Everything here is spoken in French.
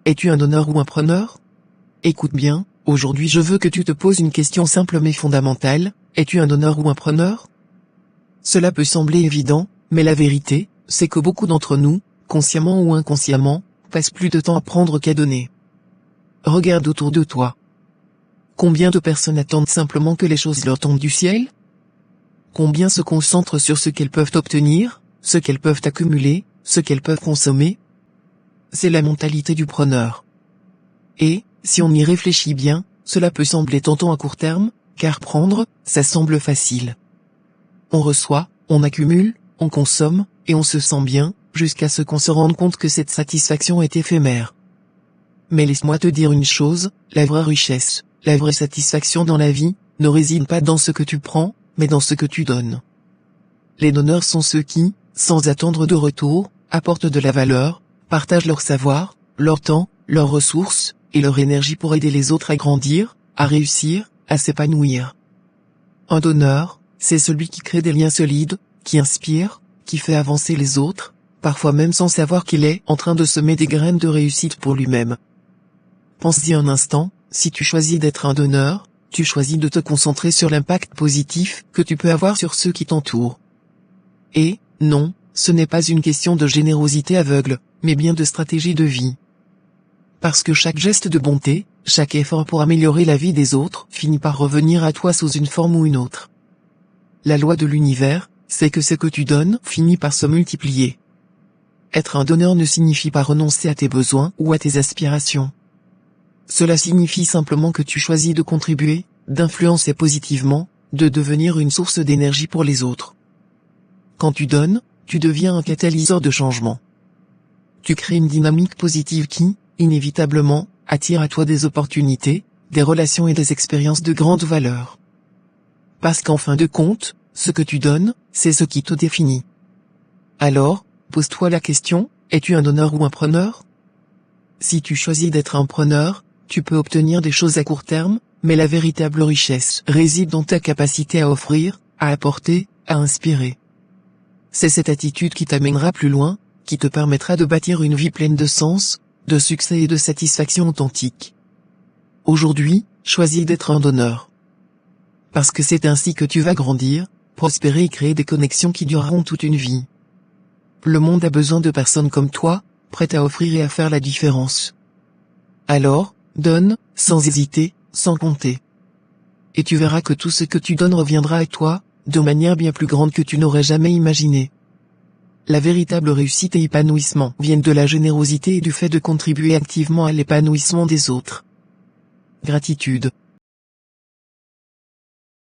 Es-tu un donneur ou un preneur? Écoute bien, aujourd'hui je veux que tu te poses une question simple mais fondamentale, es-tu un donneur ou un preneur? Cela peut sembler évident, mais la vérité, c'est que beaucoup d'entre nous, consciemment ou inconsciemment, passent plus de temps à prendre qu'à donner. Regarde autour de toi. Combien de personnes attendent simplement que les choses leur tombent du ciel? Combien se concentrent sur ce qu'elles peuvent obtenir, ce qu'elles peuvent accumuler, ce qu'elles peuvent consommer? C'est la mentalité du preneur. Et, si on y réfléchit bien, cela peut sembler tentant à court terme, car prendre, ça semble facile. On reçoit, on accumule, on consomme, et on se sent bien, jusqu'à ce qu'on se rende compte que cette satisfaction est éphémère. Mais laisse-moi te dire une chose, la vraie richesse, la vraie satisfaction dans la vie, ne réside pas dans ce que tu prends, mais dans ce que tu donnes. Les donneurs sont ceux qui, sans attendre de retour, apportent de la valeur, partagent leur savoir, leur temps, leurs ressources, et leur énergie pour aider les autres à grandir, à réussir, à s'épanouir. Un donneur, c'est celui qui crée des liens solides, qui inspire, qui fait avancer les autres, parfois même sans savoir qu'il est en train de semer des graines de réussite pour lui-même. Pense-y un instant, si tu choisis d'être un donneur, tu choisis de te concentrer sur l'impact positif que tu peux avoir sur ceux qui t'entourent. Et, non, ce n'est pas une question de générosité aveugle, mais bien de stratégie de vie. Parce que chaque geste de bonté, chaque effort pour améliorer la vie des autres, finit par revenir à toi sous une forme ou une autre. La loi de l'univers, c'est que ce que tu donnes finit par se multiplier. Être un donneur ne signifie pas renoncer à tes besoins ou à tes aspirations. Cela signifie simplement que tu choisis de contribuer, d'influencer positivement, de devenir une source d'énergie pour les autres. Quand tu donnes, tu deviens un catalyseur de changement. Tu crées une dynamique positive qui, inévitablement, attire à toi des opportunités, des relations et des expériences de grande valeur. Parce qu'en fin de compte, ce que tu donnes, c'est ce qui te définit. Alors, pose-toi la question, es-tu un donneur ou un preneur? Si tu choisis d'être un preneur, tu peux obtenir des choses à court terme, mais la véritable richesse réside dans ta capacité à offrir, à apporter, à inspirer. C'est cette attitude qui t'amènera plus loin, qui te permettra de bâtir une vie pleine de sens, de succès et de satisfaction authentique. Aujourd'hui, choisis d'être un donneur. Parce que c'est ainsi que tu vas grandir, prospérer et créer des connexions qui dureront toute une vie. Le monde a besoin de personnes comme toi, prêtes à offrir et à faire la différence. Alors, donne, sans hésiter, sans compter. Et tu verras que tout ce que tu donnes reviendra à toi, de manière bien plus grande que tu n'aurais jamais imaginé. La véritable réussite et épanouissement viennent de la générosité et du fait de contribuer activement à l'épanouissement des autres. Gratitude.